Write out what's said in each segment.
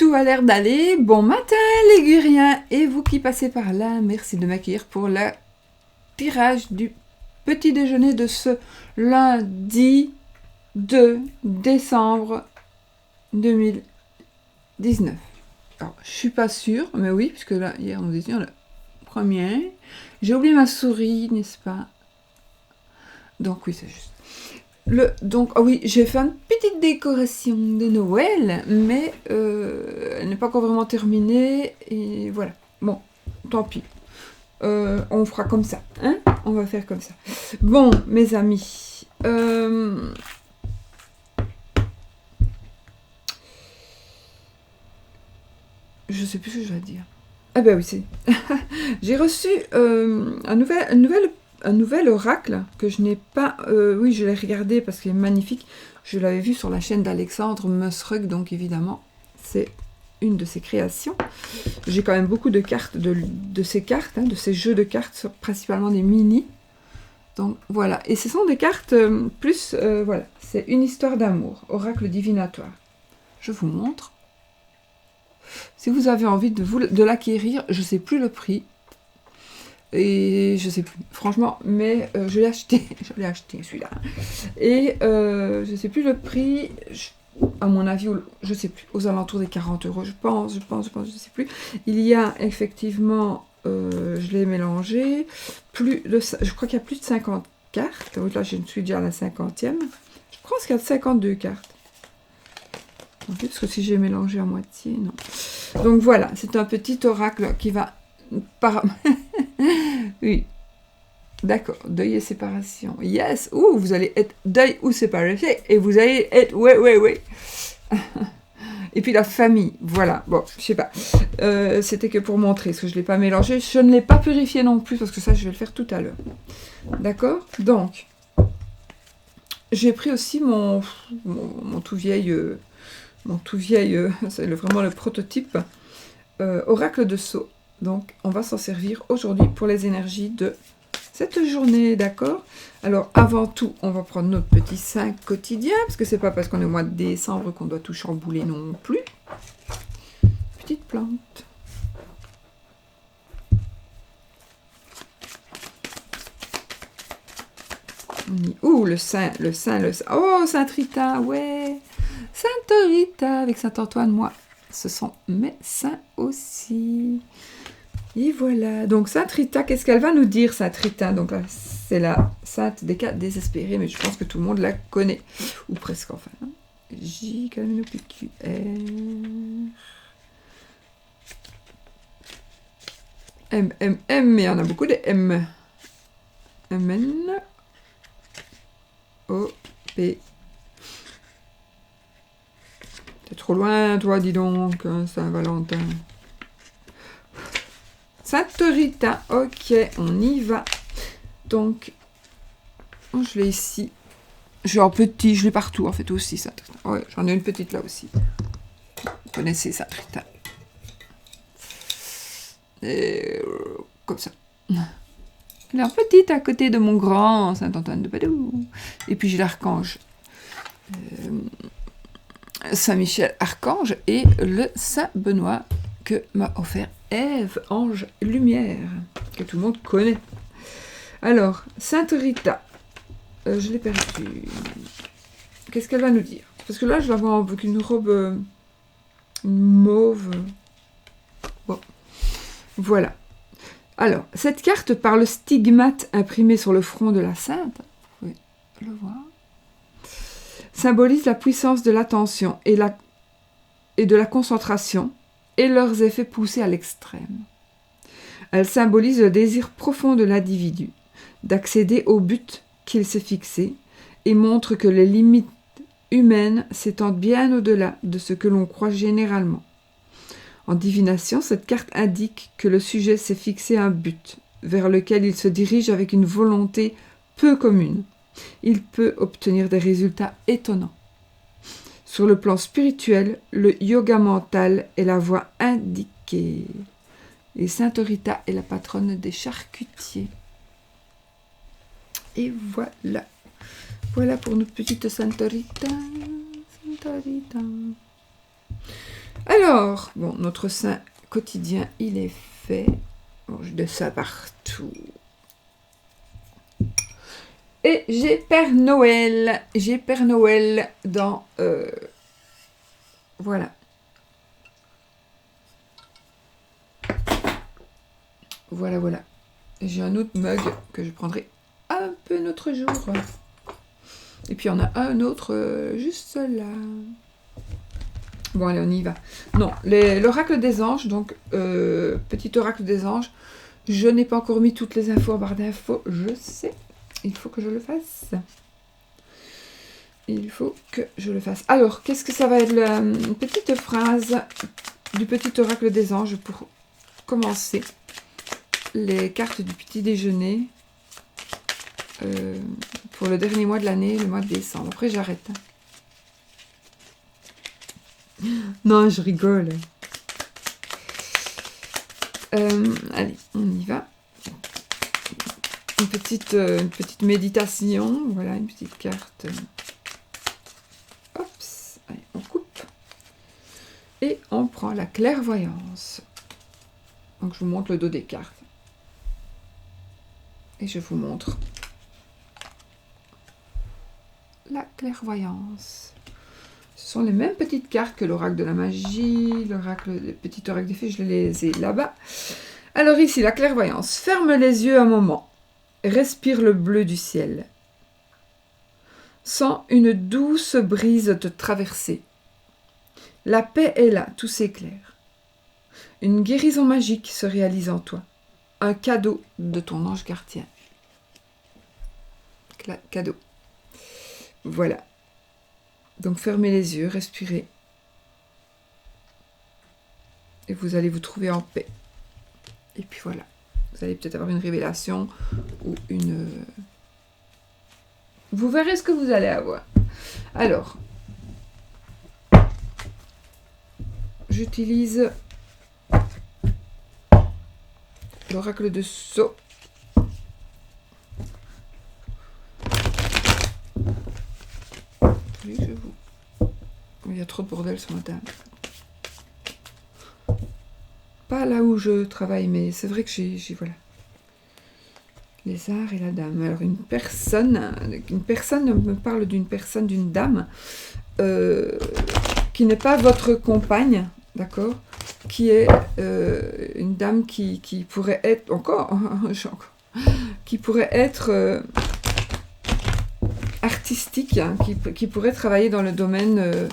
tout a l'air d'aller. Bon matin les Guriens et vous qui passez par là, merci de m'accueillir pour le tirage du petit déjeuner de ce lundi 2 décembre 2019. Alors, je suis pas sûre, mais oui, puisque là, hier, nous étions le premier. J'ai oublié ma souris, n'est-ce pas? Donc oui, c'est juste. Donc, ah oui, j'ai fait une petite décoration de Noël, mais elle n'est pas encore vraiment terminée, et voilà. Bon, tant pis. On fera comme ça, hein? On va faire comme ça. Bon, mes amis, je sais plus ce que je vais dire. Ah ben oui, c'est... J'ai reçu un nouvel oracle que je n'ai pas... oui, je l'ai regardé parce qu'il est magnifique. Je l'avais vu sur la chaîne d'Alexandre Musrug, donc évidemment, c'est une de ses créations. J'ai quand même beaucoup de cartes, de ces cartes, hein, de ces jeux de cartes, principalement des mini. Donc voilà, et ce sont des cartes plus... voilà, c'est une histoire d'amour, oracle divinatoire. Je vous montre. Si vous avez envie de l'acquérir, je ne sais plus le prix. Et je ne sais plus, franchement, mais je l'ai acheté. Je l'ai acheté celui-là. Et je ne sais plus le prix. À mon avis, je ne sais plus, aux alentours des 40 €, je pense, je ne sais plus. Il y a effectivement, je l'ai mélangé, je crois qu'il y a plus de 50 cartes. Là, je suis déjà à la 50e. Je pense qu'il y a 52 cartes. Parce que si j'ai mélangé à moitié, non. Donc voilà, c'est un petit oracle qui va... oui. D'accord, deuil et séparation. Yes, vous allez être deuil ou séparation, et vous allez être... Ouais. Et puis la famille, voilà. Bon, je sais pas. C'était que pour montrer, parce que je ne l'ai pas mélangé. Je ne l'ai pas purifié non plus, parce que ça, je vais le faire tout à l'heure. D'accord? Donc, j'ai pris aussi mon tout vieil... c'est vraiment le prototype oracle de Sceaux. Donc, on va s'en servir aujourd'hui pour les énergies de cette journée, d'accord? Alors, avant tout, on va prendre notre petit 5 quotidien, parce que c'est pas parce qu'on est au mois de décembre qu'on doit tout chambouler non plus. Petite plante. Le saint. Oh, Sainte Rita, ouais. Sainte Rita, avec Saint Antoine, moi. Ce sont mes saints aussi. Et voilà. Donc, Sainte Rita, qu'est-ce qu'elle va nous dire, Sainte Rita? Donc là, c'est la sainte des cas désespérés, mais je pense que tout le monde la connaît. Ou presque, enfin. J, K, L, P, Q, R. M, mais il y en a beaucoup de M. M, N, O, P. T'es trop loin, toi, dis donc, Saint-Valentin. Sainte Rita, ok, on y va. Donc, je l'ai ici. Je l'ai en petit, je l'ai partout, en fait, aussi, Sainte Rita. Ouais, j'en ai une petite là aussi. Vous connaissez Sainte Rita. Et, comme ça. Elle est en petite à côté de mon grand Saint-Antoine de Padoue. Et puis j'ai l'archange. Saint-Michel Archange et le Saint-Benoît que m'a offert Ève, ange lumière, que tout le monde connaît. Alors, Sainte Rita, je l'ai perdue. Qu'est-ce qu'elle va nous dire? Parce que là, je la vois avec une robe mauve. Bon, voilà. Alors, cette carte par le stigmate imprimé sur le front de la sainte, vous pouvez le voir, symbolise la puissance de l'attention et de la concentration et leurs effets poussés à l'extrême. Elle symbolise le désir profond de l'individu d'accéder au but qu'il s'est fixé et montre que les limites humaines s'étendent bien au-delà de ce que l'on croit généralement. En divination, cette carte indique que le sujet s'est fixé un but vers lequel il se dirige avec une volonté peu commune. Il peut obtenir des résultats étonnants. Sur le plan spirituel, le yoga mental est la voie indiquée. Et Sainte Rita est la patronne des charcutiers. Et voilà. Voilà pour notre petite Sainte Rita. Sainte Rita. Alors, bon, notre saint quotidien, il est fait. Bon, je laisse ça partout. Et j'ai Père Noël. J'ai Père Noël dans... voilà. Voilà, voilà. J'ai un autre mug que je prendrai un peu notre jour. Et puis, on a un autre juste là. Bon, allez, on y va. Non, l'oracle des anges, donc, petit oracle des anges. Je n'ai pas encore mis toutes les infos en barre d'infos, je sais. Il faut que je le fasse. Il faut que je le fasse. Alors, qu'est-ce que ça va être une petite phrase du petit oracle des anges pour commencer les cartes du petit déjeuner pour le dernier mois de l'année, le mois de décembre. Après, j'arrête. Non, je rigole. Allez, on y va. Une petite méditation. Voilà, une petite carte. Hop, allez, on coupe. Et on prend la clairvoyance. Donc, je vous montre le dos des cartes. Et je vous montre la clairvoyance. Ce sont les mêmes petites cartes que l'oracle de la magie, le petit oracle des fées, je les ai là-bas. Alors ici, la clairvoyance. Ferme les yeux un moment. Respire le bleu du ciel. Sens une douce brise te traverser. La paix est là, tout s'éclaire. Une guérison magique se réalise en toi. Un cadeau de ton ange gardien. Cadeau. Voilà. Donc fermez les yeux, respirez. Et vous allez vous trouver en paix. Et puis voilà. Vous allez peut-être avoir une révélation ou une... Vous verrez ce que vous allez avoir. Alors, j'utilise l'oracle de Sceaux. Il y a trop de bordel sur ma table. Pas là où je travaille, mais c'est vrai que j'ai voilà. Les arts et la dame. Alors une personne me parle d'une personne, d'une dame, qui n'est pas votre compagne, d'accord, qui est une dame qui pourrait être qui pourrait être artistique, hein, qui pourrait travailler dans le domaine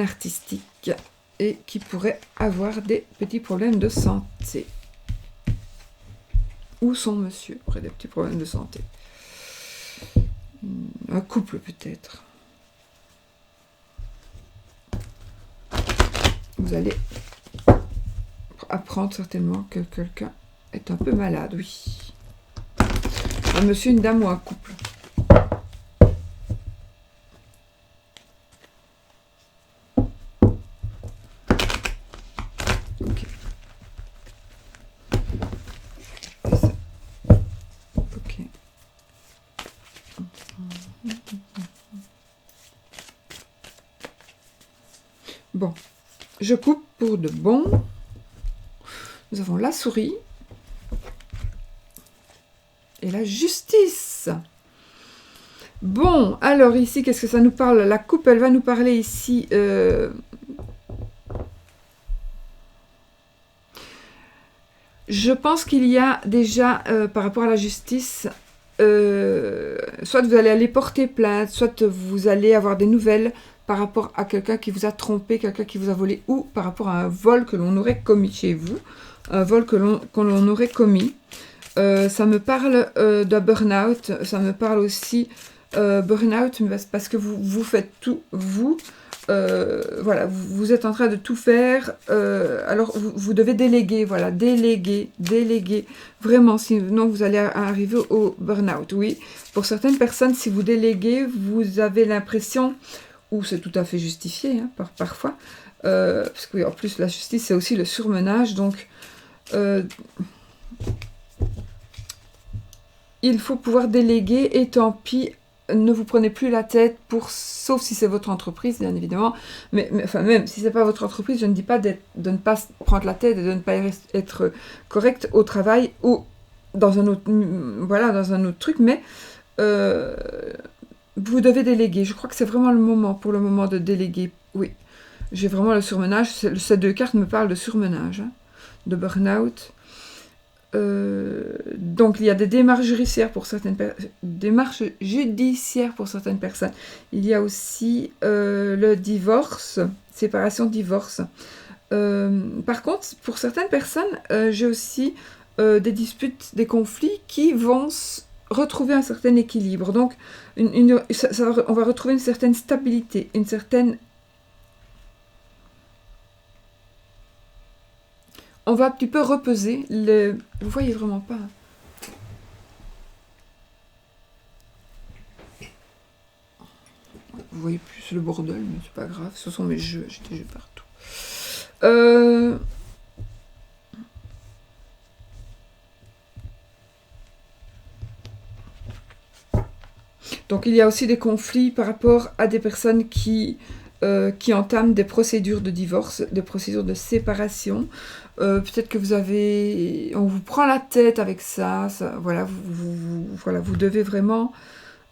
artistique et qui pourrait avoir des petits problèmes de santé. Ou son monsieur aurait des petits problèmes de santé. Un couple peut-être. Vous allez apprendre certainement que quelqu'un est un peu malade, oui. Un monsieur, une dame ou un couple. Ok. Ok. Bon. Je coupe pour de bon. Nous avons la souris. Et la justice. Bon, alors ici, qu'est-ce que ça nous parle? La coupe, elle va nous parler ici... Je pense qu'il y a déjà, par rapport à la justice, soit vous allez aller porter plainte, soit vous allez avoir des nouvelles par rapport à quelqu'un qui vous a trompé, quelqu'un qui vous a volé, ou par rapport à un vol que l'on aurait commis chez vous, un vol que l'on aurait commis. Ça me parle d'un burn-out, ça me parle aussi burn-out parce que vous faites tout, vous, voilà, vous êtes en train de tout faire, alors vous devez déléguer, voilà, déléguer, vraiment, sinon vous allez arriver au burn-out, oui. Pour certaines personnes, si vous déléguez, vous avez l'impression, ou c'est tout à fait justifié, hein, parfois, parce que oui, en plus la justice c'est aussi le surmenage, donc il faut pouvoir déléguer et tant pis ne vous prenez plus la tête sauf si c'est votre entreprise, bien évidemment, mais enfin, même si c'est pas votre entreprise, je ne dis pas de ne pas se prendre la tête et de ne pas être correct au travail ou dans un autre, voilà, dans un autre truc, mais vous devez déléguer. Je crois que c'est vraiment le moment, pour le moment, de déléguer. Oui, j'ai vraiment le surmenage. Ces deux cartes me parlent de surmenage, hein, de burn-out. Donc il y a des démarches judiciaires pour certaines personnes. Il y a aussi le divorce, séparation, divorce. Par contre, pour certaines personnes, j'ai aussi des disputes, des conflits qui vont retrouver un certain équilibre. Donc on va retrouver une certaine stabilité, une certaine... On va un petit peu repeser le... Vous voyez vraiment pas. Vous voyez plus le bordel, mais c'est pas grave. Ce sont mes jeux, j'ai des jeux partout. Donc il y a aussi des conflits par rapport à des personnes qui entament des procédures de divorce, des procédures de séparation. Peut-être que on vous prend la tête avec ça, voilà, vous devez vraiment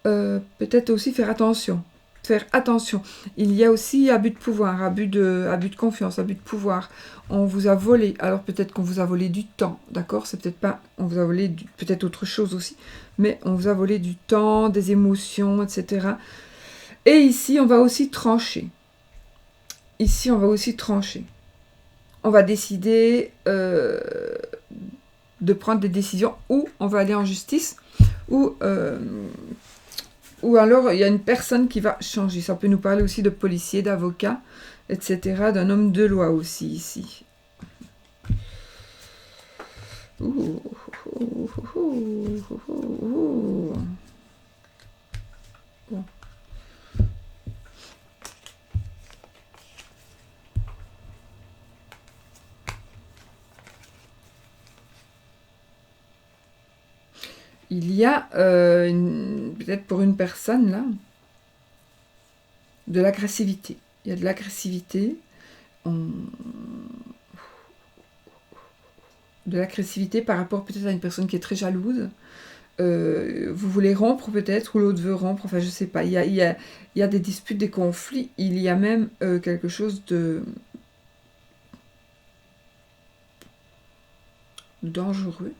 peut-être aussi faire attention. Il y a aussi abus de pouvoir, abus de confiance, abus de pouvoir. On vous a volé, alors peut-être qu'on vous a volé du temps, d'accord? C'est peut-être pas, on vous a volé peut-être autre chose aussi, mais on vous a volé du temps, des émotions, etc. Et ici, on va aussi trancher. On va décider de prendre des décisions, ou on va aller en justice, ou alors il y a une personne qui va changer. Ça peut nous parler aussi de policiers, d'avocats, etc., d'un homme de loi aussi ici. Ouh, ouh, ouh, ouh, ouh. Bon. Il y a, peut-être pour une personne, là, de l'agressivité. Il y a de l'agressivité. De l'agressivité par rapport peut-être à une personne qui est très jalouse. Vous voulez rompre peut-être, ou l'autre veut rompre, enfin je sais pas. Il y a des disputes, des conflits. Il y a même quelque chose de dangereux.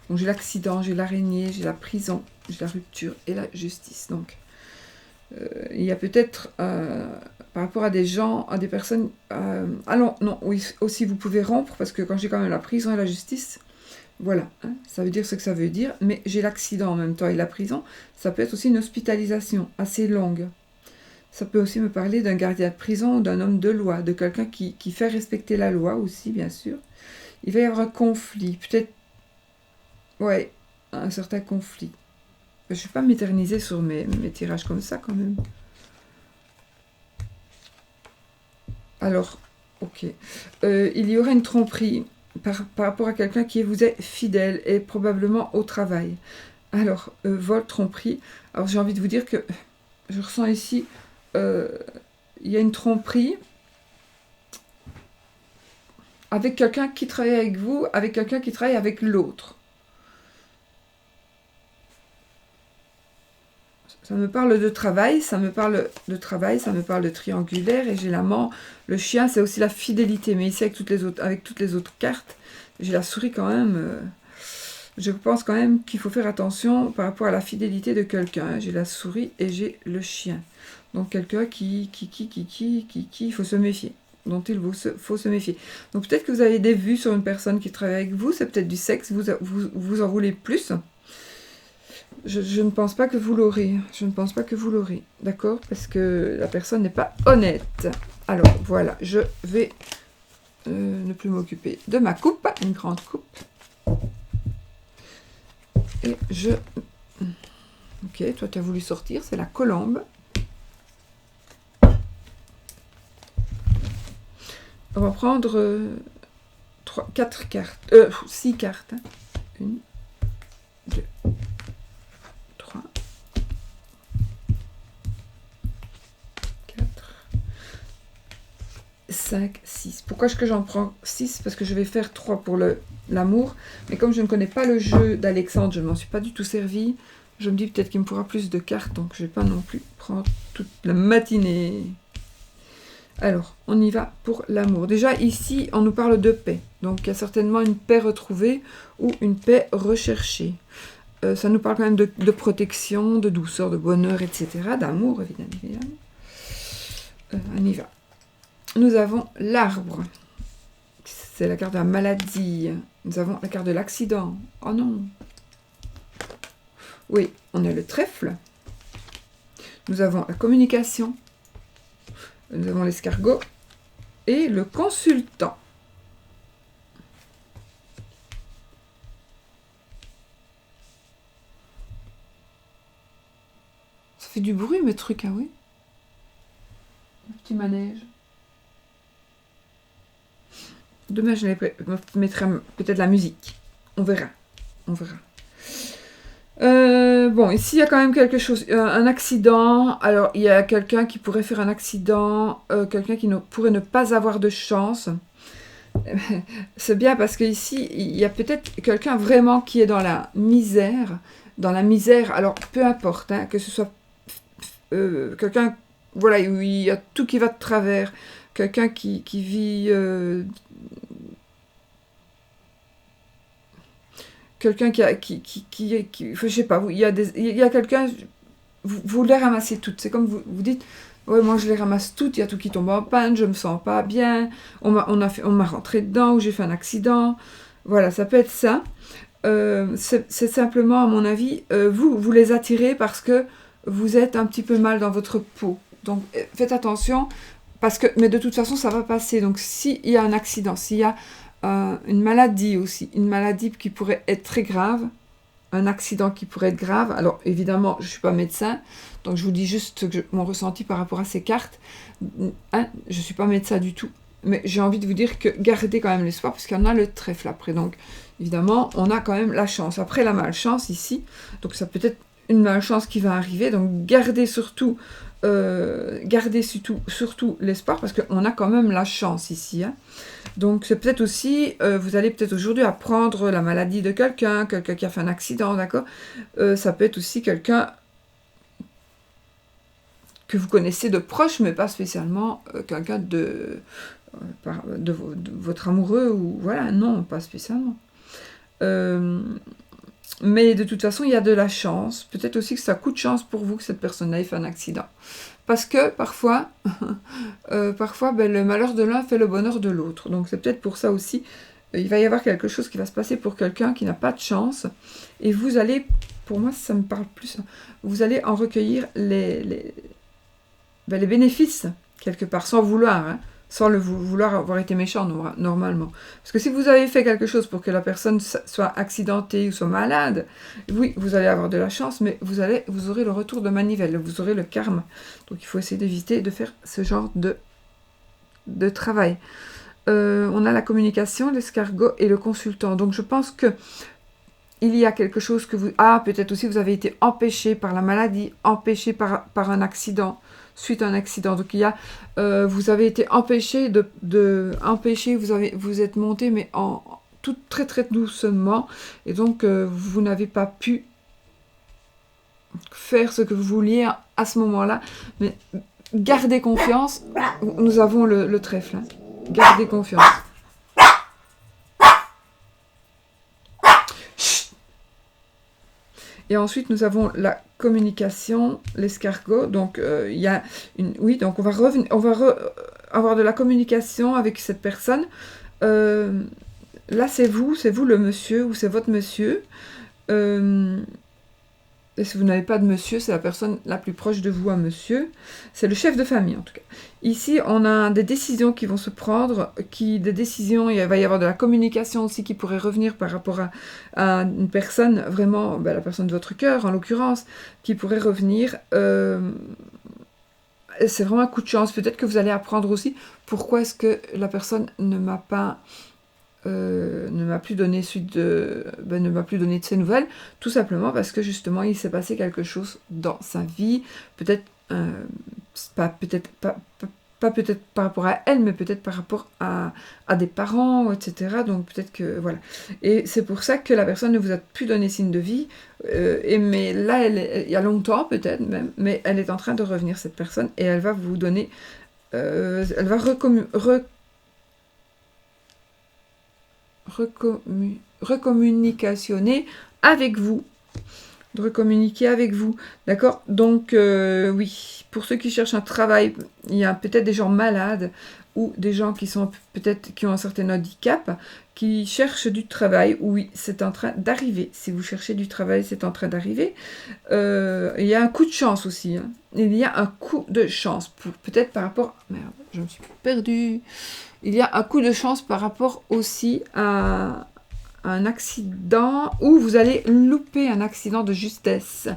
Donc j'ai l'accident, j'ai l'araignée, j'ai la prison, j'ai la rupture et la justice. Donc il y a peut-être par rapport à des gens, à des personnes... non, oui, aussi vous pouvez rompre, parce que quand j'ai quand même la prison et la justice, voilà, hein, ça veut dire ce que ça veut dire, mais j'ai l'accident en même temps et la prison, ça peut être aussi une hospitalisation assez longue. Ça peut aussi me parler d'un gardien de prison ou d'un homme de loi, de quelqu'un qui fait respecter la loi aussi, bien sûr. Il va y avoir un conflit, peut-être... Ouais, un certain conflit. Je ne vais pas m'éterniser sur mes tirages comme ça, quand même. Alors, ok. Il y aura une tromperie par rapport à quelqu'un qui vous est fidèle et probablement au travail. Alors, vol, tromperie. Alors, j'ai envie de vous dire que je ressens ici, il y a une tromperie avec quelqu'un qui travaille avec vous, avec quelqu'un qui travaille avec l'autre. Ça me parle de travail, ça me parle de triangulaire, et j'ai l'amant. Le chien, c'est aussi la fidélité, mais ici avec toutes les autres cartes, j'ai la souris quand même. Je pense quand même qu'il faut faire attention par rapport à la fidélité de quelqu'un. J'ai la souris et j'ai le chien. Donc quelqu'un qui il faut se méfier, dont il faut se méfier. Donc peut-être que vous avez des vues sur une personne qui travaille avec vous, c'est peut-être du sexe, vous en voulez plus. Je ne pense pas que vous l'aurez. D'accord? Parce que la personne n'est pas honnête. Alors, voilà. Je vais ne plus m'occuper de ma coupe. Une grande coupe. Et je... Ok, toi, tu as voulu sortir. C'est la colombe. On va prendre 6 cartes. 1, 2, 5, 6. Pourquoi est-ce que j'en prends 6? Parce que je vais faire 3 pour l'amour. Mais comme je ne connais pas le jeu d'Alexandre, je ne m'en suis pas du tout servi. Je me dis peut-être qu'il me faudra plus de cartes, donc je ne vais pas non plus prendre toute la matinée. Alors, on y va pour l'amour. Déjà, ici, on nous parle de paix. Donc, il y a certainement une paix retrouvée ou une paix recherchée. Ça nous parle quand même de protection, de douceur, de bonheur, etc. D'amour, évidemment. On y va. Nous avons l'arbre. C'est la carte de la maladie. Nous avons la carte de l'accident. Oh non. Oui, on a le trèfle. Nous avons la communication. Nous avons l'escargot et le consultant. Ça fait du bruit, mes trucs, ah oui. Le petit manège. Demain, je mettrai peut-être la musique. On verra. On verra. Bon, ici, il y a quand même quelque chose. Un accident. Alors, il y a quelqu'un qui pourrait faire un accident. Quelqu'un qui pourrait ne pas avoir de chance. C'est bien parce qu'ici, il y a peut-être quelqu'un vraiment qui est dans la misère. Dans la misère, alors, peu importe, hein, que ce soit quelqu'un, voilà, où il y a tout qui va de travers. Quelqu'un qui vit... quelqu'un je sais pas, il y a quelqu'un, vous les ramassez toutes. C'est comme vous dites, ouais, moi je les ramasse toutes, il y a tout qui tombe en panne, je me sens pas bien, on m'a rentré dedans, ou j'ai fait un accident. Voilà, ça peut être ça. C'est simplement, à mon avis, vous les attirez parce que vous êtes un petit peu mal dans votre peau. Donc, faites attention, mais de toute façon, ça va passer. Donc, s'il y a un accident, s'il y a une maladie aussi, une maladie qui pourrait être très grave, un accident qui pourrait être grave. Alors évidemment, je ne suis pas médecin, donc je vous dis juste mon ressenti par rapport à ces cartes. Hein, je ne suis pas médecin du tout, mais j'ai envie de vous dire que gardez quand même l'espoir, parce qu'il y en a le trèfle après. Donc évidemment, on a quand même la chance. Après la malchance ici, donc ça peut être une malchance qui va arriver, donc gardez surtout l'espoir, parce qu'on a quand même la chance ici, hein. Donc c'est peut-être aussi, vous allez peut-être aujourd'hui apprendre la maladie de quelqu'un qui a fait un accident, d'accord. Ça peut être aussi quelqu'un que vous connaissez de proche, mais pas spécialement quelqu'un de votre amoureux, ou voilà, non, pas spécialement. Mais de toute façon, il y a de la chance. Peut-être aussi que ça coûte chance pour vous que cette personne-là ait fait un accident. Parce que parfois, le malheur de l'un fait le bonheur de l'autre. Donc c'est peut-être pour ça aussi, il va y avoir quelque chose qui va se passer pour quelqu'un qui n'a pas de chance. Et vous allez, pour moi ça me parle plus, vous allez en recueillir les bénéfices, quelque part, sans vouloir, hein. Sans vouloir avoir été méchant normalement. Parce que si vous avez fait quelque chose pour que la personne soit accidentée ou soit malade, oui, vous allez avoir de la chance, mais vous aurez le retour de manivelle, vous aurez le karma. Donc il faut essayer d'éviter de faire ce genre de travail. On a la communication, l'escargot et le consultant. Donc je pense que il y a quelque chose que vous... Ah, peut-être aussi vous avez été empêché par la maladie, empêché par un accident, suite à un accident. Donc il y a, vous avez été empêché vous êtes monté, mais tout très très doucement, et donc vous n'avez pas pu faire ce que vous vouliez à ce moment-là. Mais gardez confiance. Nous avons le trèfle. Hein. Gardez confiance. Et ensuite, nous avons la communication, l'escargot. Donc, il y a une... Oui, donc on va avoir de la communication avec cette personne. Là, c'est vous le monsieur, ou c'est votre monsieur. Et si vous n'avez pas de monsieur, c'est la personne la plus proche de vous, un monsieur. C'est le chef de famille, en tout cas. Ici, on a des décisions qui vont se prendre, il va y avoir de la communication aussi qui pourrait revenir par rapport à une personne, vraiment, la personne de votre cœur, en l'occurrence, qui pourrait revenir. C'est vraiment un coup de chance. Peut-être que vous allez apprendre aussi pourquoi est-ce que la personne ne m'a plus donné ne m'a plus donné de ses nouvelles, tout simplement parce que justement il s'est passé quelque chose dans sa vie, peut-être pas peut-être par rapport à elle, mais peut-être par rapport à des parents, etc. Donc peut-être que, voilà. Et c'est pour ça que la personne ne vous a plus donné signe de vie, mais là, il y a longtemps peut-être même, mais elle est en train de revenir, cette personne, et elle va vous donner, elle va recommunicationner avec vous, de recommuniquer avec vous, d'accord? Donc, oui, pour ceux qui cherchent un travail, il y a peut-être des gens malades ou des gens qui sont peut-être qui ont un certain handicap, qui cherchent du travail. Oui, c'est en train d'arriver. Si vous cherchez du travail, c'est en train d'arriver. Il y a un coup de chance aussi. Hein. Il y a un coup de chance, peut-être par rapport... Merde, je me suis perdue. Il y a un coup de chance par rapport aussi à un accident où vous allez louper un accident de justesse.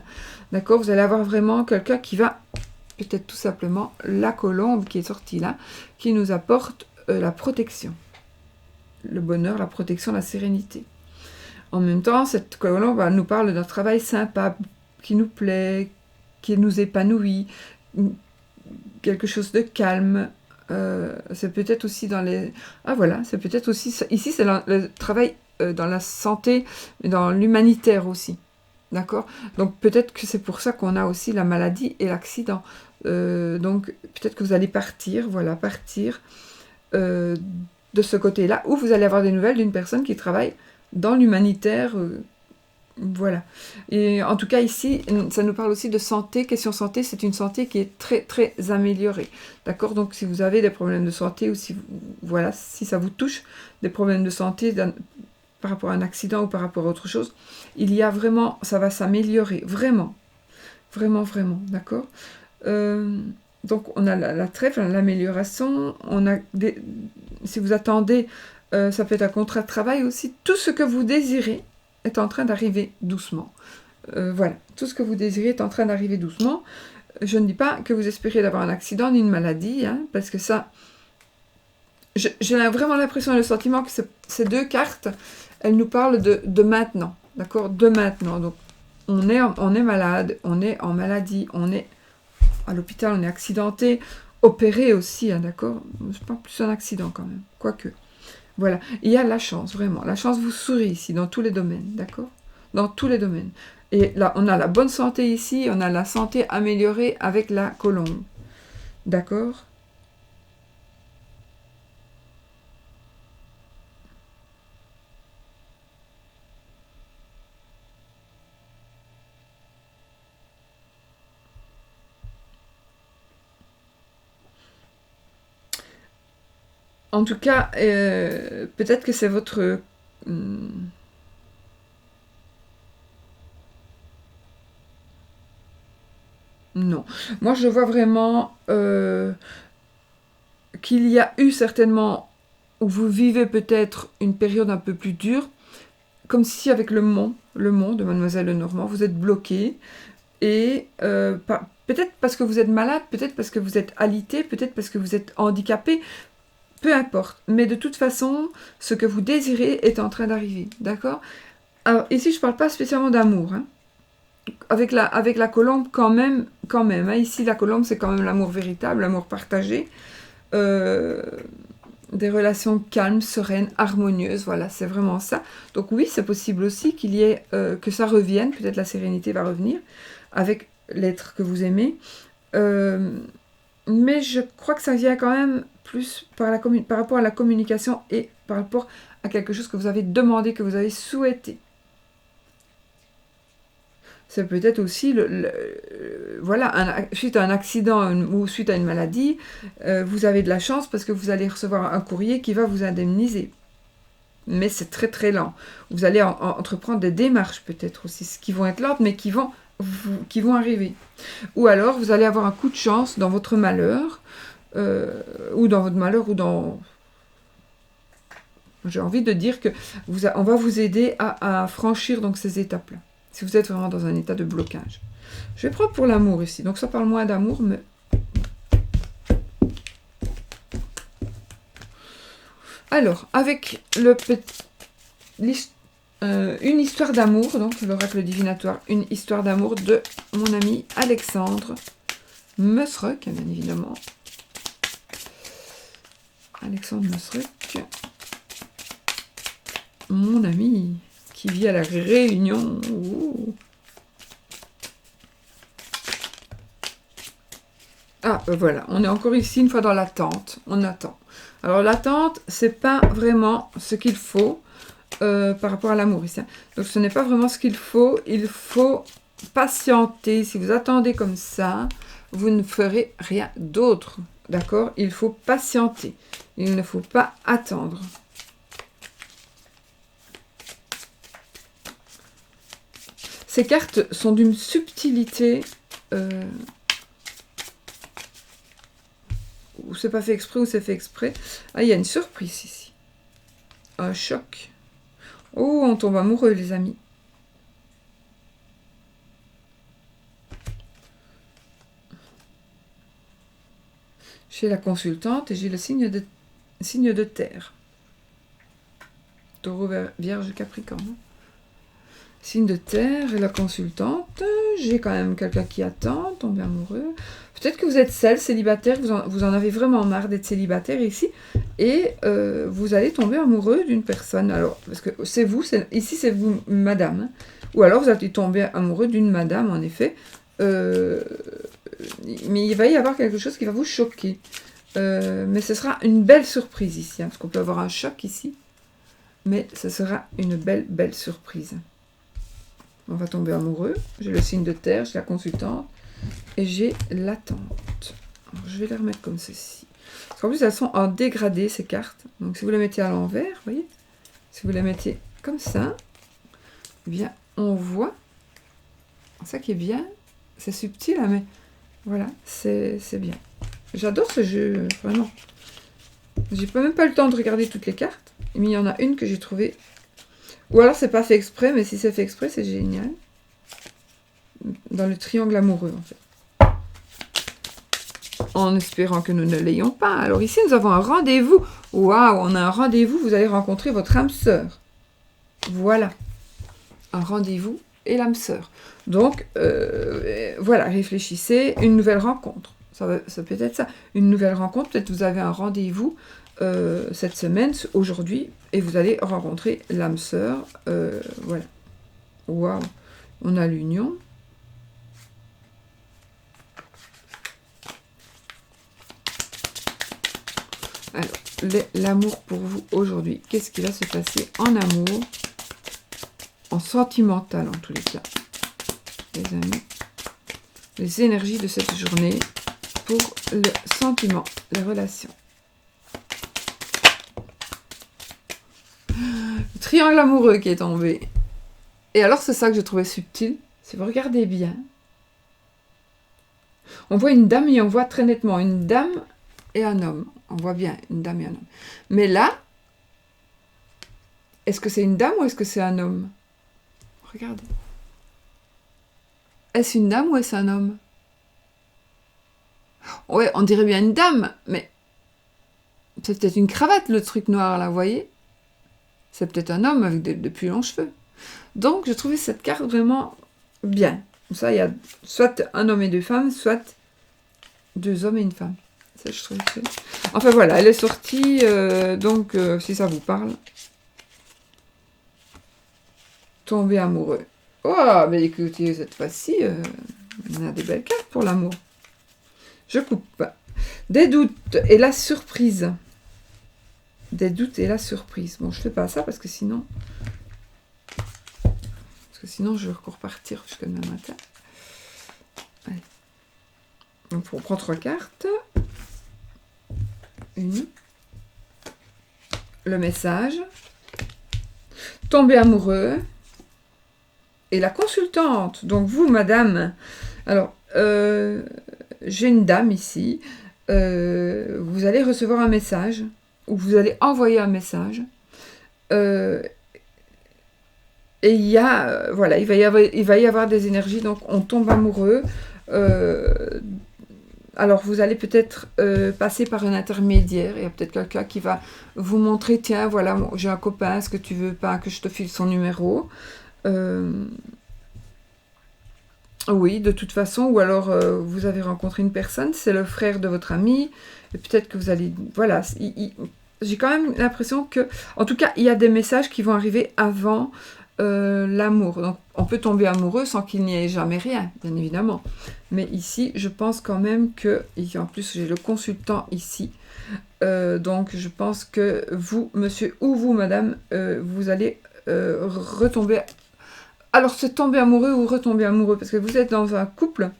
D'accord? Vous allez avoir vraiment quelqu'un qui va, peut-être tout simplement, la colombe qui est sortie là, qui nous apporte la protection. Le bonheur, la protection, la sérénité. En même temps, cette colombe nous parle d'un travail sympa, qui nous plaît, qui nous épanouit, quelque chose de calme. C'est peut-être aussi dans les... Ah voilà, c'est peut-être aussi... Ici, c'est le travail dans la santé, mais dans l'humanitaire aussi. D'accord? Donc peut-être que c'est pour ça qu'on a aussi la maladie et l'accident. Donc peut-être que vous allez partir, voilà, partir de ce côté-là, où vous allez avoir des nouvelles d'une personne qui travaille dans l'humanitaire. Voilà. Et en tout cas, ici, ça nous parle aussi de santé. Question santé, c'est une santé qui est très, très améliorée. D'accord? Donc, si vous avez des problèmes de santé ou si, voilà, si ça vous touche, des problèmes de santé par rapport à un accident ou par rapport à autre chose, il y a vraiment, ça va s'améliorer. Vraiment. Vraiment, vraiment. D'accord? Donc, on a la trêve, l'amélioration. On a si vous attendez, ça peut être un contrat de travail aussi. Tout ce que vous désirez est en train d'arriver doucement. Voilà, tout ce que vous désirez est en train d'arriver doucement. Je ne dis pas que vous espérez d'avoir un accident ni une maladie, hein, parce que ça... J'ai vraiment l'impression et le sentiment que ces deux cartes, elles nous parlent de maintenant, d'accord? De maintenant. Donc, on est malade, on est en maladie, on est à l'hôpital, on est accidenté, opéré aussi, hein, d'accord? C'est pas plus un accident quand même, quoique. Voilà, il y a la chance, vraiment. La chance vous sourit ici, dans tous les domaines, d'accord? Dans tous les domaines. Et là, on a la bonne santé ici, on a la santé améliorée avec la colombe. D'accord? En tout cas, peut-être que c'est votre... non. Moi, je vois vraiment qu'il y a eu certainement, où vous vivez peut-être une période un peu plus dure, comme si avec le mont de Mademoiselle Lenormand, vous êtes bloqué, et peut-être parce que vous êtes malade, peut-être parce que vous êtes alité, peut-être parce que vous êtes handicapé, peu importe. Mais de toute façon, ce que vous désirez est en train d'arriver, d'accord? Alors, ici, je ne parle pas spécialement d'amour, hein. Avec la colombe, quand même hein. Ici, la colombe, c'est quand même l'amour véritable, l'amour partagé. Des relations calmes, sereines, harmonieuses, voilà, c'est vraiment ça. Donc oui, c'est possible aussi qu'il y ait, que ça revienne, peut-être la sérénité va revenir, avec l'être que vous aimez. Mais je crois que ça vient quand même plus par rapport à la communication et par rapport à quelque chose que vous avez demandé, que vous avez souhaité. C'est peut-être aussi, voilà, suite à un accident ou suite à une maladie, vous avez de la chance parce que vous allez recevoir un courrier qui va vous indemniser. Mais c'est très très lent. Vous allez entreprendre des démarches peut-être aussi, qui vont être lentes, mais qui vont arriver. Ou alors, vous allez avoir un coup de chance dans votre malheur, ou dans votre malheur, ou dans... J'ai envie de dire que on va vous aider à franchir donc ces étapes-là. Si vous êtes vraiment dans un état de blocage. Je vais prendre pour l'amour ici. Donc ça parle moins d'amour, mais... Alors, avec une histoire d'amour, donc l'oracle divinatoire, une histoire d'amour de mon ami Alexandre Mesrock, bien évidemment. Alexandre Nosruc, mon ami, qui vit à la Réunion. Ouh. Ah, voilà, on est encore ici, une fois dans l'attente, on attend. Alors l'attente, c'est pas vraiment ce qu'il faut par rapport à l'amour ici. Donc ce n'est pas vraiment ce qu'il faut patienter. Si vous attendez comme ça, vous ne ferez rien d'autre, d'accord? Il faut patienter, il ne faut pas attendre. Ces cartes sont d'une subtilité... ou c'est pas fait exprès, ou c'est fait exprès. Ah, il y a une surprise ici. Un choc. Oh, on tombe amoureux, les amis. J'ai la consultante et j'ai le signe de terre. Taureau, Vierge, Capricorne. Signe de terre et la consultante. J'ai quand même quelqu'un qui attend, tomber amoureux. Peut-être que vous êtes seul, célibataire, vous en avez vraiment marre d'être célibataire ici, et vous allez tomber amoureux d'une personne. Alors, parce que c'est vous, ici c'est vous, madame. Hein. Ou alors vous allez tomber amoureux d'une madame, en effet. Mais il va y avoir quelque chose qui va vous choquer. Mais ce sera une belle surprise ici, hein, parce qu'on peut avoir un choc ici. Mais ce sera une belle surprise. On va tomber amoureux. J'ai le signe de terre, j'ai la consultante. Et j'ai l'attente. Je vais les remettre comme ceci. Parce qu'en plus, elles sont en dégradé, ces cartes. Donc, si vous les mettez à l'envers, vous voyez, si vous les mettez comme ça, eh bien, on voit. Ça qui est bien, c'est subtil, hein, mais voilà, c'est bien. J'adore ce jeu, vraiment. J'ai même pas le temps de regarder toutes les cartes, mais il y en a une que j'ai trouvée. Ou alors, c'est pas fait exprès, mais si c'est fait exprès, c'est génial. Dans le triangle amoureux, en fait. En espérant que nous ne l'ayons pas. Alors ici, nous avons un rendez-vous. Waouh, on a un rendez-vous, vous allez rencontrer votre âme sœur. Voilà. Un rendez-vous et l'âme sœur. Donc, voilà, réfléchissez. Une nouvelle rencontre. Ça peut être ça. Une nouvelle rencontre. Peut-être vous avez un rendez-vous cette semaine, aujourd'hui, et vous allez rencontrer l'âme sœur. Voilà. Waouh. On a l'union. Alors, l'amour pour vous aujourd'hui. Qu'est-ce qui va se passer en amour, en sentimental en tous les cas, les amis. Les énergies de cette journée pour le sentiment, les relations. Le triangle amoureux qui est tombé. Et alors, c'est ça que je trouvais subtil. Si vous regardez bien, on voit une dame et on voit très nettement une dame et un homme. On voit bien une dame et un homme. Mais là, est-ce que c'est une dame ou est-ce que c'est un homme? Regardez. Est-ce une dame ou est-ce un homme? Ouais, on dirait bien une dame, mais c'est peut-être une cravate, le truc noir, là, vous voyez? C'est peut-être un homme avec de plus longs cheveux. Donc, je trouvais cette carte vraiment bien. Ça, il y a soit un homme et deux femmes, soit deux hommes et une femme. Ça, je trouve que... Enfin, voilà, elle est sortie, donc, si ça vous parle. Tomber amoureux. Oh, mais écoutez, cette fois-ci, on a des belles cartes pour l'amour. Je coupe. Des doutes et la surprise. Des doutes et la surprise. Bon, je fais pas ça parce que sinon... je vais repartir jusqu'à demain matin. Allez. Donc, on prend 3 cartes. Une. Le message. Tomber amoureux. Et la consultante. Donc, vous, madame. Alors, j'ai une dame ici. Vous allez recevoir un message. Ou vous allez envoyer un message. Et il y a, voilà, il va y avoir des énergies, donc on tombe amoureux. Alors vous allez peut-être passer par un intermédiaire, il y a peut-être quelqu'un qui va vous montrer, tiens, voilà, j'ai un copain, est-ce que tu veux pas que je te file son numéro? Oui, de toute façon, ou alors vous avez rencontré une personne, c'est le frère de votre ami, et peut-être que vous allez... Voilà, j'ai quand même l'impression que... En tout cas, il y a des messages qui vont arriver avant l'amour. Donc, on peut tomber amoureux sans qu'il n'y ait jamais rien, bien évidemment. Mais ici, je pense quand même que... Et en plus, j'ai le consultant ici. Donc, je pense que vous, monsieur, ou vous, madame, vous allez retomber... Alors, c'est tomber amoureux ou retomber amoureux, parce que vous êtes dans un couple.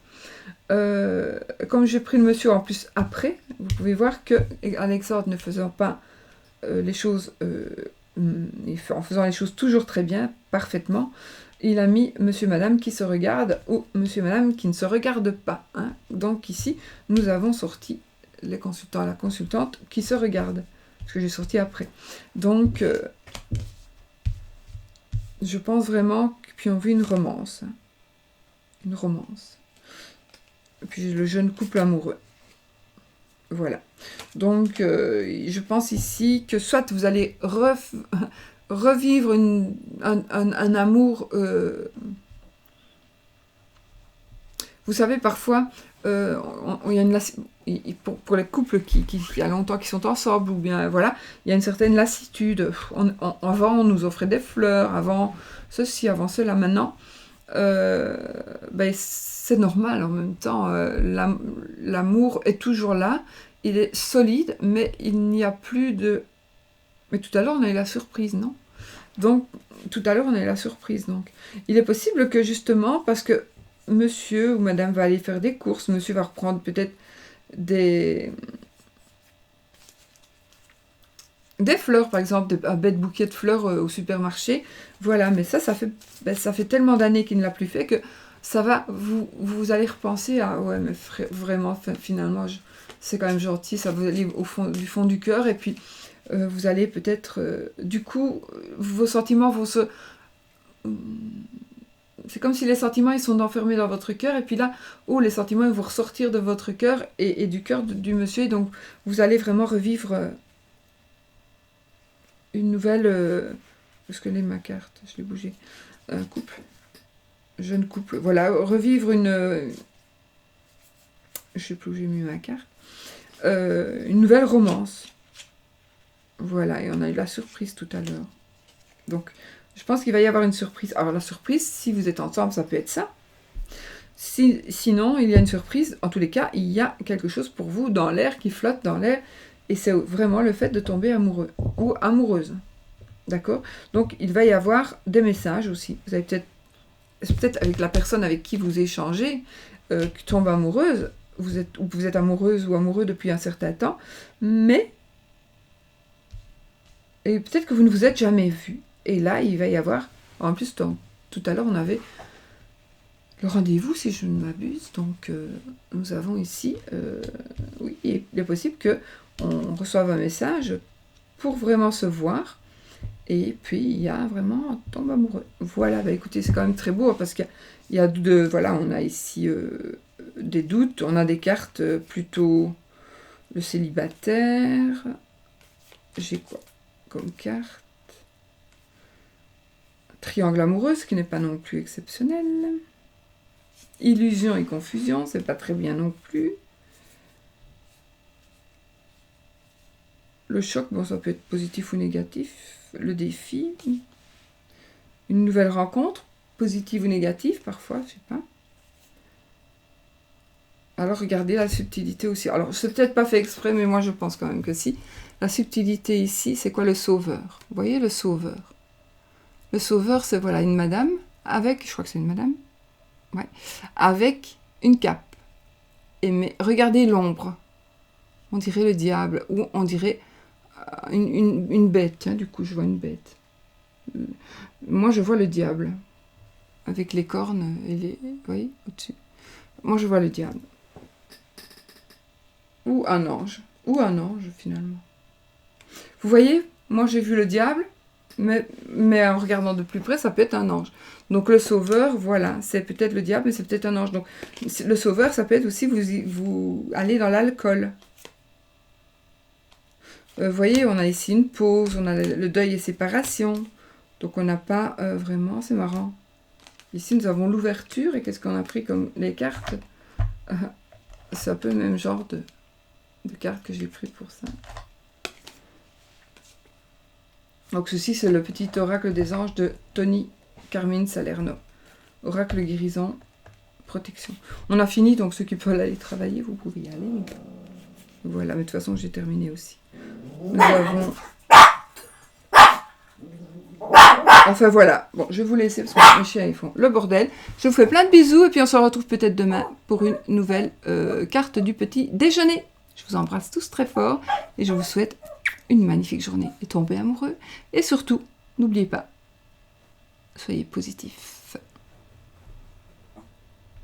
Comme j'ai pris le monsieur en plus après, vous pouvez voir que Alexandre ne faisant pas les choses, en faisant les choses toujours très bien, parfaitement, il a mis monsieur madame qui se regarde ou monsieur madame qui ne se regarde pas. Hein. Donc ici, nous avons sorti les consultants, la consultante qui se regarde, parce que j'ai sorti après. Donc, je pense vraiment puis on vit une romance. Une romance. Et puis le jeune couple amoureux. Voilà. Donc, je pense ici que soit vous allez revivre un amour... vous savez, parfois, il y a une pour les couples qui y a longtemps qui sont ensemble, ou bien, voilà, il y a une certaine lassitude. Avant, on nous offrait des fleurs, avant ceci, avant cela. Maintenant, ben, c'est normal en même temps. L'amour est toujours là, il est solide, mais il n'y a plus de... Mais tout à l'heure, on a eu la surprise, non? Donc, tout à l'heure, on a eu la surprise. Donc, il est possible que justement, parce que monsieur ou madame va aller faire des courses, monsieur va reprendre peut-être des fleurs, par exemple, un bête bouquet de fleurs au supermarché. Voilà, mais ça fait tellement d'années qu'il ne l'a plus fait que ça va, vous allez repenser à, ouais, mais vraiment, finalement, c'est quand même gentil, ça vous allez du fond du cœur, et puis vous allez peut-être, du coup, vos sentiments vont se... C'est comme si les sentiments, ils sont enfermés dans votre cœur, et puis là, les sentiments, ils vont ressortir de votre cœur et du cœur du monsieur, et donc vous allez vraiment revivre une nouvelle... Où est-ce que est ma carte? Je l'ai bougé. Couple. Jeune couple. Voilà, revivre une... Je sais plus où j'ai mis ma carte. Une nouvelle romance. Voilà, et on a eu la surprise tout à l'heure. Donc, je pense qu'il va y avoir une surprise. Alors, la surprise, si vous êtes ensemble, ça peut être ça. Sinon, il y a une surprise. En tous les cas, il y a quelque chose pour vous dans l'air, qui flotte dans l'air. Et c'est vraiment le fait de tomber amoureux ou amoureuse. D'accord? Donc, il va y avoir des messages aussi. Vous avez peut-être avec la personne avec qui vous échangez, qui tombe amoureuse. Vous êtes amoureuse ou amoureux depuis un certain temps. Mais, et peut-être que vous ne vous êtes jamais vu. Et là, il va y avoir... En plus, tout à l'heure, on avait le rendez-vous, si je ne m'abuse. Donc, nous avons ici... oui, il est possible qu'on reçoive un message pour vraiment se voir. Et puis, il y a vraiment un tombe amoureux. Voilà, bah écoutez, c'est quand même très beau, hein, parce qu'il y a voilà, on a ici des doutes. On a des cartes plutôt... Le célibataire... J'ai quoi comme carte? Triangle amoureux, ce qui n'est pas non plus exceptionnel. Illusion et confusion, c'est pas très bien non plus. Le choc, bon, ça peut être positif ou négatif. Le défi. Une nouvelle rencontre, positive ou négative, parfois, je sais pas. Alors, regardez la subtilité aussi. Alors, c'est peut-être pas fait exprès, mais moi, je pense quand même que si. La subtilité ici, c'est quoi? Le sauveur. Vous voyez, le sauveur. Le sauveur, c'est, voilà, une madame avec... Je crois que c'est une madame. Ouais. Avec une cape. Mais regardez l'ombre. On dirait le diable. Ou on dirait une bête. Tiens, du coup, je vois une bête. Moi, je vois le diable. Avec les cornes et les... Vous voyez, au-dessus. Moi, je vois le diable. Ou un ange. Ou un ange, finalement. Vous voyez, moi, j'ai vu le diable. Mais en regardant de plus près, ça peut être un ange. Donc le sauveur, voilà, c'est peut-être le diable, mais c'est peut-être un ange. Donc le sauveur, ça peut être aussi vous allez dans l'alcool. Vous voyez, on a ici une pause, on a le deuil et séparation. Donc on n'a pas vraiment, c'est marrant. Ici, nous avons l'ouverture. Et qu'est-ce qu'on a pris comme les cartes? C'est un peu le même genre de cartes que j'ai pris pour ça. Donc ceci, c'est le petit oracle des anges de Tony Carmine Salerno. Oracle guérison, protection. On a fini, donc ceux qui peuvent aller travailler, vous pouvez y aller. Voilà, mais de toute façon, j'ai terminé aussi. Nous avons... Enfin voilà, bon, je vais vous laisser parce que mes chiens ils font le bordel. Je vous fais plein de bisous et puis on se retrouve peut-être demain pour une nouvelle carte du petit déjeuner. Je vous embrasse tous très fort et je vous souhaite une magnifique journée et tombez amoureux. Et surtout, n'oubliez pas, soyez positifs.